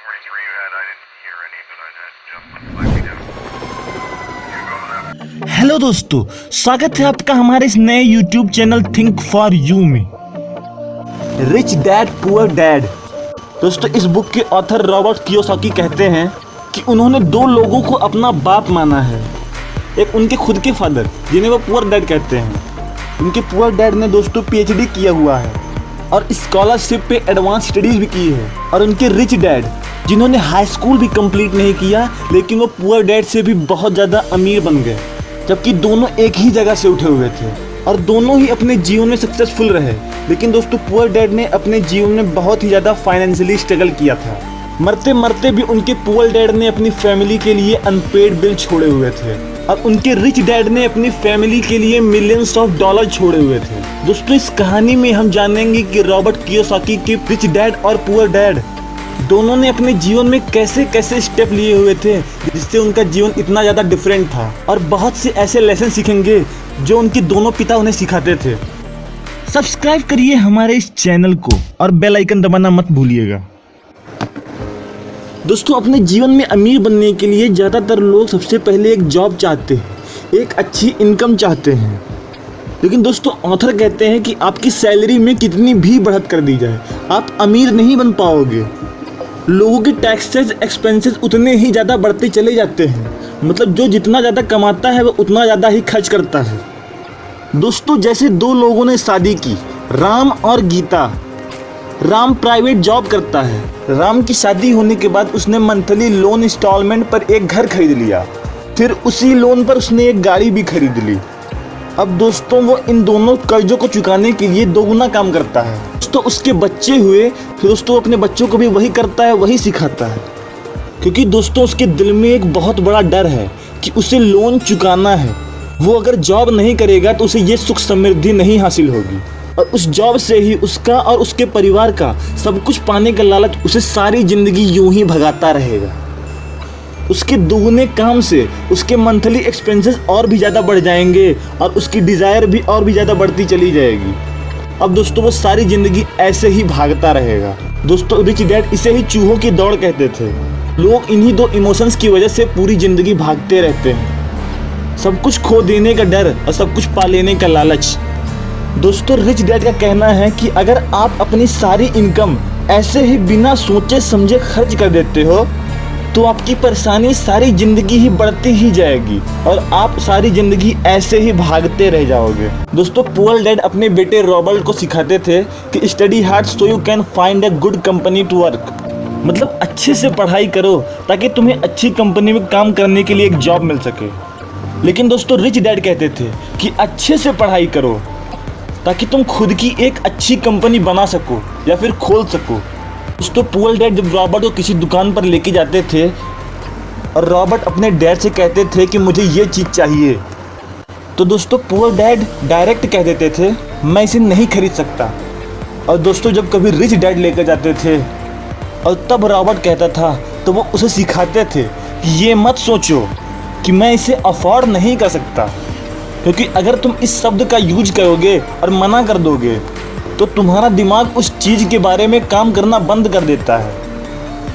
43 you had, I didn't hear any, but I had just slightly down. You go with that? Hello दोस्तों, स्वागत है आपका हमारे इस नए YouTube channel think for you में। Rich dad poor dad. दोस्तों, इस बुक के ऑथर रॉबर्ट कियोसाकी कहते हैं कि उन्होंने दो लोगों को अपना बाप माना है। एक उनके खुद के फादर, जिन्हें वो पुअर डैड कहते हैं। उनके पुअर डैड ने दोस्तों PhD किया हुआ है और स्कॉलरशिप पे एडवांस स्टडीज भी की है। और उनके रिच डैड, जिन्होंने हाई स्कूल भी कंप्लीट नहीं किया, लेकिन वो पुअर डैड से भी बहुत ज़्यादा अमीर बन गए, जबकि दोनों एक ही जगह से उठे हुए थे और दोनों ही अपने जीवन में सक्सेसफुल रहे। लेकिन दोस्तों, पुअर डैड ने अपने जीवन में बहुत ही ज़्यादा फाइनेंशियली स्ट्रगल किया था। मरते मरते भी उनके पुअर डैड ने अपनी फैमिली के लिए अनपेड बिल छोड़े हुए थे और उनके रिच डैड ने अपनी फैमिली के लिए मिलियंस ऑफ डॉलर छोड़े हुए थे। दोस्तों, इस कहानी में हम जानेंगे कि रॉबर्ट कियोसाकी के रिच डैड और पुअर डैड दोनों ने अपने जीवन में कैसे कैसे स्टेप लिए हुए थे, जिससे उनका जीवन इतना ज़्यादा डिफरेंट था। और बहुत से ऐसे लेसन सीखेंगे जो उनके दोनों पिता उन्हें सिखाते थे। सब्सक्राइब करिए हमारे इस चैनल को और बेल आइकन दबाना मत भूलिएगा। दोस्तों, अपने जीवन में अमीर बनने के लिए ज़्यादातर लोग सबसे पहले एक जॉब चाहते हैं, एक अच्छी इनकम चाहते हैं। लेकिन दोस्तों, ऑथर कहते हैं कि आपकी सैलरी में कितनी भी बढ़त कर दी जाए, आप अमीर नहीं बन पाओगे। लोगों के टैक्सेस एक्सपेंसेस उतने ही ज़्यादा बढ़ते चले जाते हैं। मतलब जो जितना ज़्यादा कमाता है वो उतना ज़्यादा ही खर्च करता है। दोस्तों, जैसे दो लोगों ने शादी की, राम और गीता। राम प्राइवेट जॉब करता है। राम की शादी होने के बाद उसने मंथली लोन इंस्टॉलमेंट पर एक घर खरीद लिया, फिर उसी लोन पर उसने एक गाड़ी भी खरीद ली। अब दोस्तों, वो इन दोनों कर्जों को चुकाने के लिए दोगुना काम करता है। दोस्तों, उसके बच्चे हुए, फिर दोस्तों अपने बच्चों को भी वही करता है, वही सिखाता है। क्योंकि दोस्तों, उसके दिल में एक बहुत बड़ा डर है कि उसे लोन चुकाना है। वो अगर जॉब नहीं करेगा तो उसे ये सुख समृद्धि नहीं हासिल होगी और उस जॉब से ही उसका और उसके परिवार का सब कुछ पाने का लालच उसे सारी जिंदगी यूं ही भगाता रहेगा। उसके दोगुने काम से उसके मंथली एक्सपेंसेस और भी ज़्यादा बढ़ जाएंगे और उसकी डिज़ायर भी और भी ज़्यादा बढ़ती चली जाएगी। अब दोस्तों, वो सारी ज़िंदगी ऐसे ही भागता रहेगा। दोस्तों, रिच डैड इसे ही चूहों की दौड़ कहते थे। लोग इन्हीं दो इमोशंस की वजह से पूरी ज़िंदगी भागते रहते हैं। सब कुछ खो देने का डर और सब कुछ पा लेने का लालच। दोस्तों, रिच डैड का कहना है कि अगर आप अपनी सारी इनकम ऐसे ही बिना सोचे समझे खर्च कर देते हो तो आपकी परेशानी सारी ज़िंदगी ही बढ़ती ही जाएगी और आप सारी ज़िंदगी ऐसे ही भागते रह जाओगे। दोस्तों, पुअर डैड अपने बेटे रॉबर्ट को सिखाते थे कि study hard so you can find a good company to work. मतलब अच्छे से पढ़ाई करो ताकि तुम्हें अच्छी कंपनी में काम करने के लिए एक जॉब मिल सके। लेकिन दोस्तों, रिच डैड कहते थे कि अच्छे से पढ़ाई करो ताकि तुम खुद की एक अच्छी कंपनी बना सको या फिर खोल सको। दोस्तों, पुअर डैड जब रॉबर्ट को किसी दुकान पर लेके जाते थे और रॉबर्ट अपने डैड से कहते थे कि मुझे ये चीज़ चाहिए, तो दोस्तों पुअर डैड डायरेक्ट कह देते थे मैं इसे नहीं खरीद सकता। और दोस्तों, जब कभी रिच डैड लेकर जाते थे और तब रॉबर्ट कहता था तो वो उसे सिखाते थे कि ये मत सोचो कि मैं इसे अफोर्ड नहीं कर सकता, क्योंकि अगर तुम इस शब्द का यूज करोगे और मना कर दोगे तो तुम्हारा दिमाग उस चीज़ के बारे में काम करना बंद कर देता है।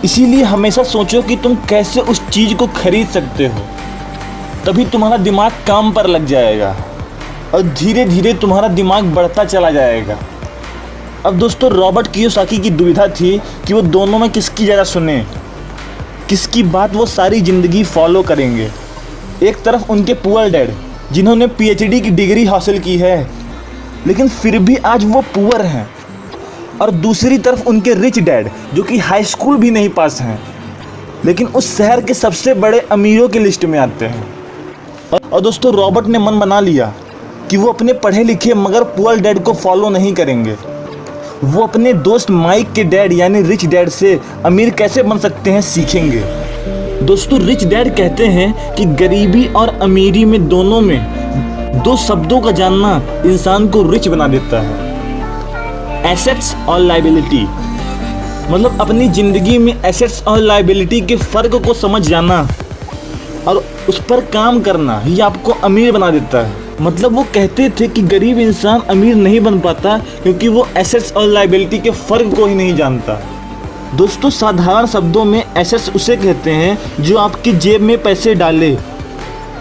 इसीलिए हमेशा सोचो कि तुम कैसे उस चीज़ को खरीद सकते हो, तभी तुम्हारा दिमाग काम पर लग जाएगा और धीरे धीरे तुम्हारा दिमाग बढ़ता चला जाएगा। अब दोस्तों, रॉबर्ट कियोसाकी की दुविधा थी कि वो दोनों में किसकी ज़्यादा सुने, किसकी बात वो सारी ज़िंदगी फॉलो करेंगे। एक तरफ उनके पुअर डैड, जिन्होंने PhD की डिग्री हासिल की है लेकिन फिर भी आज वो पुअर हैं, और दूसरी तरफ उनके रिच डैड, जो कि हाई स्कूल भी नहीं पास हैं लेकिन उस शहर के सबसे बड़े अमीरों की लिस्ट में आते हैं। और दोस्तों, रॉबर्ट ने मन बना लिया कि वो अपने पढ़े लिखे मगर पुअर डैड को फॉलो नहीं करेंगे। वो अपने दोस्त माइक के डैड यानी रिच डैड से अमीर कैसे बन सकते हैं सीखेंगे। दोस्तों, रिच डैड कहते हैं कि गरीबी और अमीरी में दोनों में दो शब्दों का जानना इंसान को रिच बना देता है, एसेट्स और लायबिलिटी। मतलब अपनी ज़िंदगी में एसेट्स और लायबिलिटी के फ़र्क को समझ जाना और उस पर काम करना ही आपको अमीर बना देता है। मतलब वो कहते थे कि गरीब इंसान अमीर नहीं बन पाता क्योंकि वो एसेट्स और लायबिलिटी के फ़र्क को ही नहीं जानता। दोस्तों साधारण शब्दों में एसेट्स उसे कहते हैं जो आपकी जेब में पैसे डाले,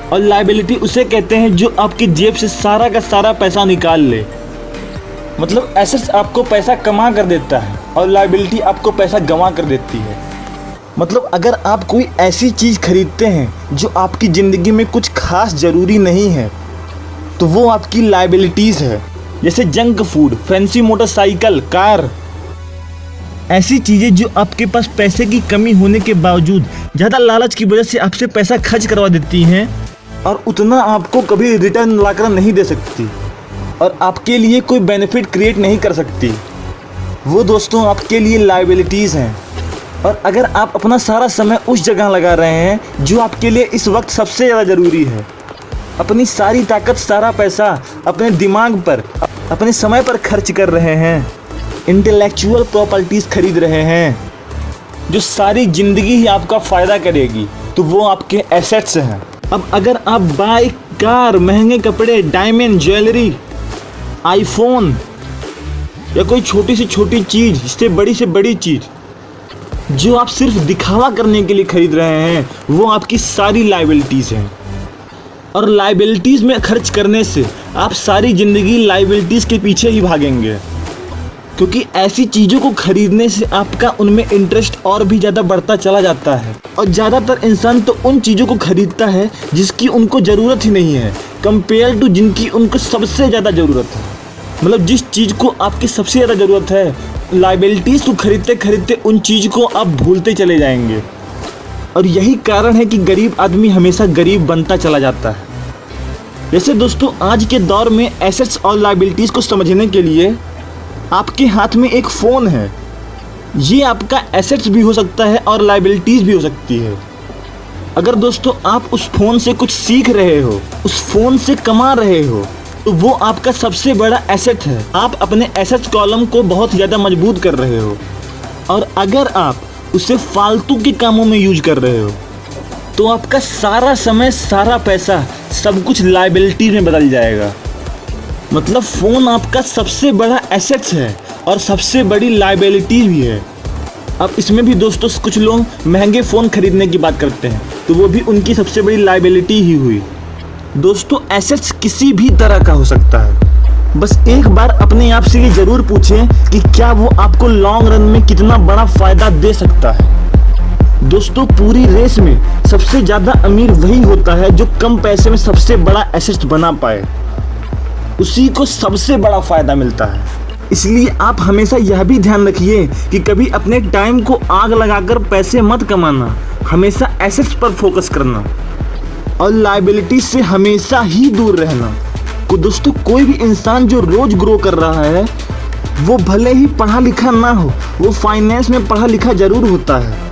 और लायबिलिटी उसे कहते हैं जो आपकी जेब से सारा का सारा पैसा निकाल ले। मतलब एसेट्स आपको पैसा कमा कर देता है और लायबिलिटी आपको पैसा गंवा कर देती है। मतलब अगर आप कोई ऐसी चीज़ खरीदते हैं जो आपकी ज़िंदगी में कुछ खास ज़रूरी नहीं है तो वो आपकी लायबिलिटीज़ है। जैसे junk food, fancy motorcycle, car, ऐसी चीज़ें जो आपके पास पैसे की कमी होने के बावजूद ज़्यादा लालच की वजह से आपसे पैसा खर्च करवा देती हैं और उतना आपको कभी रिटर्न लाकर नहीं दे सकती और आपके लिए कोई बेनिफिट क्रिएट नहीं कर सकती। वो दोस्तों आपके लिए लायबिलिटीज़ हैं। और अगर आप अपना सारा समय उस जगह लगा रहे हैं जो आपके लिए इस वक्त सबसे ज़्यादा ज़रूरी है, अपनी सारी ताकत, सारा पैसा अपने दिमाग पर, अपने समय पर खर्च कर रहे हैं, इंटेलेक्चुअल प्रॉपर्टीज़ खरीद रहे हैं जो सारी ज़िंदगी ही आपका फ़ायदा करेगी, तो वो आपके एसेट्स हैं। अब अगर आप बाइक, कार, महंगे कपड़े, डायमंड, ज्वेलरी, आईफोन या कोई छोटी से छोटी चीज़, इससे बड़ी चीज़ जो आप सिर्फ दिखावा करने के लिए खरीद रहे हैं, वो आपकी सारी लायबिलिटीज़ हैं। और लायबिलिटीज़ में खर्च करने से आप सारी ज़िंदगी लायबिलिटीज़ के पीछे ही भागेंगे, क्योंकि ऐसी चीज़ों को खरीदने से आपका उनमें इंटरेस्ट और भी ज़्यादा बढ़ता चला जाता है। और ज़्यादातर इंसान तो उन चीज़ों को खरीदता है जिसकी उनको ज़रूरत ही नहीं है, कंपेयर टू जिनकी उनको सबसे ज़्यादा ज़रूरत है। मतलब जिस चीज़ को आपकी सबसे ज़्यादा ज़रूरत है, लायबिलिटीज़ को खरीदते खरीदते उन चीज़ को आप भूलते चले जाएंगे। और यही कारण है कि गरीब आदमी हमेशा गरीब बनता चला जाता है। जैसे दोस्तों आज के दौर में एसेट्स और लायबिलिटीज़ को समझने के लिए आपके हाथ में एक फ़ोन है। ये आपका एसेट्स भी हो सकता है और लायबिलिटीज़ भी हो सकती है। अगर दोस्तों आप उस फ़ोन से कुछ सीख रहे हो, उस फ़ोन से कमा रहे हो, तो वो आपका सबसे बड़ा एसेट है। आप अपने एसेट्स कॉलम को बहुत ज़्यादा मजबूत कर रहे हो। और अगर आप उसे फालतू के कामों में यूज कर रहे हो तो आपका सारा समय, सारा पैसा, सब कुछ लायबिलिटी में बदल जाएगा। मतलब फ़ोन आपका सबसे बड़ा एसेट्स है और सबसे बड़ी लायबिलिटी भी है। अब इसमें भी दोस्तों कुछ लोग महंगे फ़ोन खरीदने की बात करते हैं, तो वो भी उनकी सबसे बड़ी लायबिलिटी ही हुई। दोस्तों एसेट्स किसी भी तरह का हो सकता है। बस एक बार अपने आप से ये ज़रूर पूछें कि क्या वो आपको लॉन्ग रन में कितना बड़ा फ़ायदा दे सकता है। दोस्तों पूरी रेस में सबसे ज़्यादा अमीर वही होता है जो कम पैसे में सबसे बड़ा एसेट्स बना पाए, उसी को सबसे बड़ा फ़ायदा मिलता है। इसलिए आप हमेशा यह भी ध्यान रखिए कि कभी अपने टाइम को आग लगाकर पैसे मत कमाना, हमेशा एसेट्स पर फोकस करना और लायबिलिटी से हमेशा ही दूर रहना। को दोस्तों कोई भी इंसान जो रोज़ ग्रो कर रहा है, वो भले ही पढ़ा लिखा ना हो, वो फाइनेंस में पढ़ा लिखा ज़रूर होता है।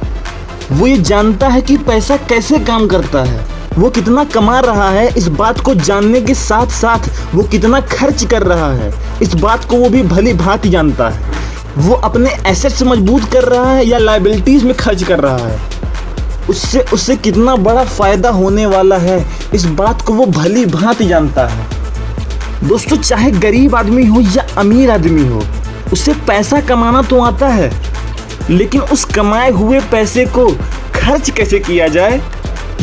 वो ये जानता है कि पैसा कैसे काम करता है, वो कितना कमा रहा है, इस बात को जानने के साथ साथ वो कितना खर्च कर रहा है, इस बात को वो भी भली भांति जानता है। वो अपने एसेट्स मजबूत कर रहा है या लायबिलिटीज़ में खर्च कर रहा है, उससे कितना बड़ा फ़ायदा होने वाला है, इस बात को वो भली भांति जानता है। दोस्तों चाहे गरीब आदमी हो या अमीर आदमी हो, उसे पैसा कमाना तो आता है, लेकिन उस कमाए हुए पैसे को खर्च कैसे किया जाए,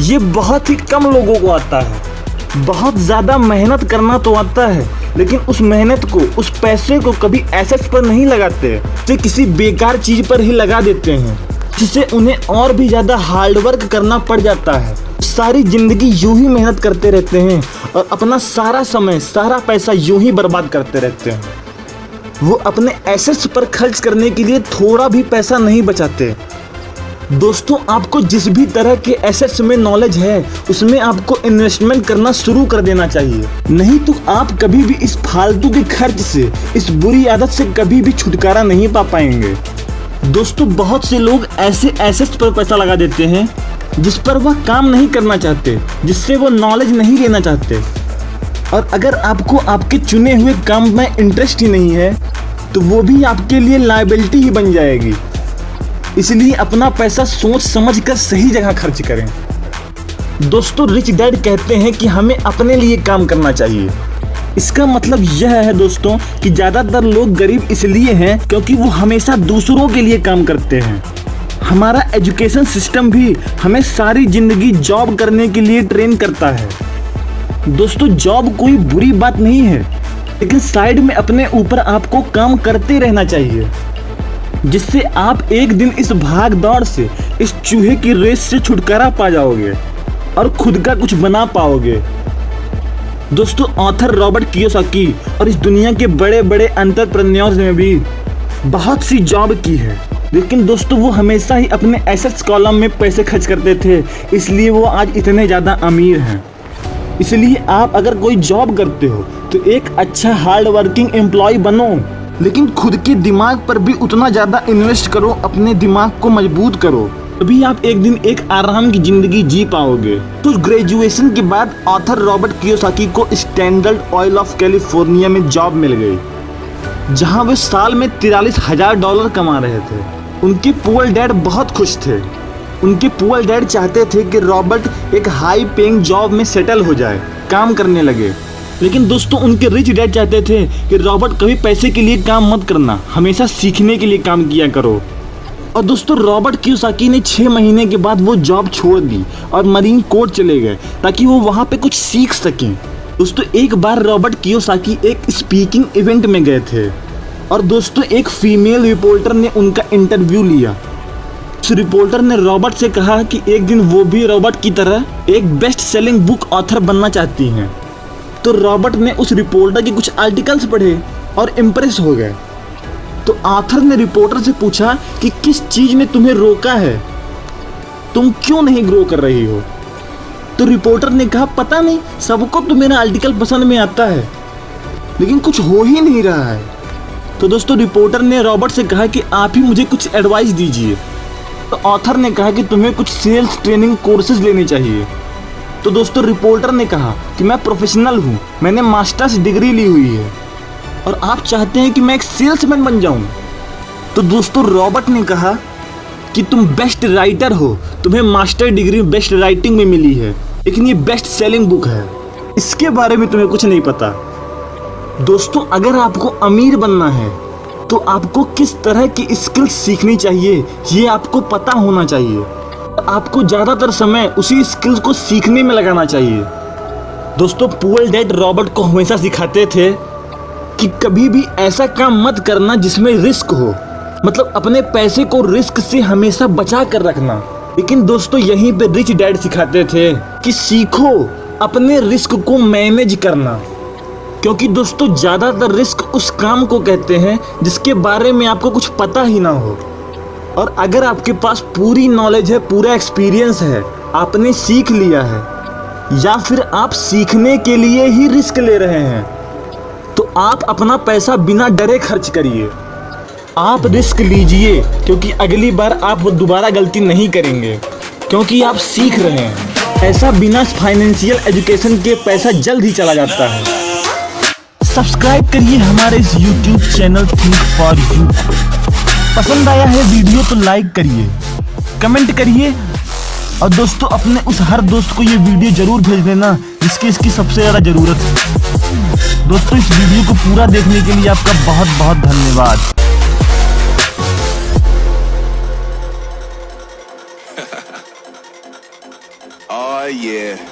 ये बहुत ही कम लोगों को आता है। बहुत ज़्यादा मेहनत करना तो आता है, लेकिन उस मेहनत को, उस पैसे को कभी एसेट्स पर नहीं लगाते, उसे किसी बेकार चीज़ पर ही लगा देते हैं, जिससे उन्हें और भी ज़्यादा हार्डवर्क करना पड़ जाता है। सारी ज़िंदगी यूं ही मेहनत करते रहते हैं और अपना सारा समय, सारा पैसा यूं ही बर्बाद करते रहते हैं। वो अपने एसेट्स पर खर्च करने के लिए थोड़ा भी पैसा नहीं बचाते। दोस्तों आपको जिस भी तरह के एसेट्स में नॉलेज है, उसमें आपको इन्वेस्टमेंट करना शुरू कर देना चाहिए। नहीं तो आप कभी भी इस फालतू के खर्च से, इस बुरी आदत से कभी भी छुटकारा नहीं पा पाएंगे। दोस्तों बहुत से लोग ऐसे एसेट्स पर पैसा लगा देते हैं जिस पर वह काम नहीं करना चाहते, जिससे वो नॉलेज नहीं लेना चाहते। और अगर आपको आपके चुने हुए काम में इंटरेस्ट ही नहीं है, तो वो भी आपके लिए लायबिलिटी ही बन जाएगी। इसलिए अपना पैसा सोच समझ कर सही जगह खर्च करें। दोस्तों रिच डैड कहते हैं कि हमें अपने लिए काम करना चाहिए, इसका मतलब यह है दोस्तों कि ज़्यादातर लोग गरीब इसलिए हैं क्योंकि वो हमेशा दूसरों के लिए काम करते हैं। हमारा एजुकेशन सिस्टम भी हमें सारी ज़िंदगी जॉब करने के लिए ट्रेन करता है। दोस्तों जॉब कोई बुरी बात नहीं है, लेकिन साइड में अपने ऊपर आपको काम करते रहना चाहिए, जिससे आप एक दिन इस भाग दौड़ से, इस चूहे की रेस से छुटकारा पा जाओगे और खुद का कुछ बना पाओगे। दोस्तों ऑथर रॉबर्ट कियोसाकी और इस दुनिया के बड़े बड़े एंटरप्रेन्योर्स ने भी बहुत सी जॉब की है, लेकिन दोस्तों वो हमेशा ही अपने एसेट्स कॉलम में पैसे खर्च करते थे, इसलिए वो आज इतने ज़्यादा अमीर हैं। इसलिए आप अगर कोई जॉब करते हो तो एक अच्छा हार्ड वर्किंग एम्प्लॉय बनो, लेकिन खुद के दिमाग पर भी उतना ज़्यादा इन्वेस्ट करो, अपने दिमाग को मजबूत करो, तभी आप एक दिन एक आराम की ज़िंदगी जी पाओगे। तो ग्रेजुएशन के बाद ऑथर रॉबर्ट कियोसाकी को स्टैंडर्ड ऑयल ऑफ कैलिफोर्निया में जॉब मिल गई, जहां वे साल में $43,000 कमा रहे थे। उनके पुअर डैड बहुत खुश थे। उनके पुअर डैड चाहते थे कि रॉबर्ट एक हाई पेइंग जॉब में सेटल हो जाए, काम करने लगे। लेकिन दोस्तों उनके रिच डैड चाहते थे कि रॉबर्ट कभी पैसे के लिए काम मत करना, हमेशा सीखने के लिए काम किया करो। और दोस्तों रॉबर्ट कियोसाकी ने 6 महीने के बाद वो जॉब छोड़ दी और मरीन कोर्ट चले गए ताकि वो वहाँ पे कुछ सीख सकें। दोस्तों एक बार रॉबर्ट कियोसाकी एक स्पीकिंग इवेंट में गए थे और दोस्तों एक फीमेल रिपोर्टर ने उनका इंटरव्यू लिया। उस रिपोर्टर ने रॉबर्ट से कहा कि एक दिन वो भी रॉबर्ट की तरह एक बेस्ट सेलिंग बुक ऑथर बनना चाहती हैं। तो रॉबर्ट ने उस रिपोर्टर के कुछ आर्टिकल्स पढ़े और इम्प्रेस हो गए। तो ऑथर ने रिपोर्टर से पूछा कि किस चीज़ ने तुम्हें रोका है, तुम क्यों नहीं ग्रो कर रही हो। तो रिपोर्टर ने कहा पता नहीं, सबको तो मेरा आर्टिकल पसंद में आता है, लेकिन कुछ हो ही नहीं रहा है। तो दोस्तों रिपोर्टर ने रॉबर्ट से कहा कि आप ही मुझे कुछ एडवाइस दीजिए। तो ऑथर ने कहा कि तुम्हें कुछ सेल्स ट्रेनिंग कोर्सेज लेने चाहिए। तो दोस्तों रिपोर्टर ने कहा कि मैं प्रोफेशनल हूँ, मैंने मास्टर्स डिग्री ली हुई है और आप चाहते हैं कि मैं एक सेल्समैन बन जाऊँ। तो दोस्तों रॉबर्ट ने कहा कि तुम बेस्ट राइटर हो, तुम्हें मास्टर डिग्री बेस्ट राइटिंग में मिली है, लेकिन ये बेस्ट सेलिंग बुक है, इसके बारे में तुम्हें कुछ नहीं पता। दोस्तों अगर आपको अमीर बनना है तो आपको किस तरह की स्किल्स सीखनी चाहिए ये आपको पता होना चाहिए। आपको ज़्यादातर समय उसी स्किल्स को सीखने में लगाना चाहिए। दोस्तों पुअर डैड रॉबर्ट को हमेशा सिखाते थे कि कभी भी ऐसा काम मत करना जिसमें रिस्क हो, मतलब अपने पैसे को रिस्क से हमेशा बचा कर रखना। लेकिन दोस्तों यहीं पे रिच डैड सिखाते थे कि सीखो अपने रिस्क को मैनेज करना, क्योंकि दोस्तों ज़्यादातर रिस्क उस काम को कहते हैं जिसके बारे में आपको कुछ पता ही ना हो। और अगर आपके पास पूरी नॉलेज है, पूरा एक्सपीरियंस है, आपने सीख लिया है, या फिर आप सीखने के लिए ही रिस्क ले रहे हैं, तो आप अपना पैसा बिना डरे खर्च करिए। आप रिस्क लीजिए, क्योंकि अगली बार आप वो दोबारा गलती नहीं करेंगे, क्योंकि आप सीख रहे हैं। ऐसा बिना फाइनेंशियल एजुकेशन के पैसा जल्द ही चला जाता है। सब्सक्राइब करिए हमारे इस YouTube channel think for you. पसंद आया है वीडियो तो लाइक करिए, कमेंट करिए, और दोस्तों अपने उस हर दोस्त को ये वीडियो जरूर भेज देना जिसकी इसकी सबसे ज़्यादा ज़रूरत है। दोस्तों इस वीडियो को पूरा देखने के लिए आपका बहुत बहुत धन्यवाद। Oh yeah.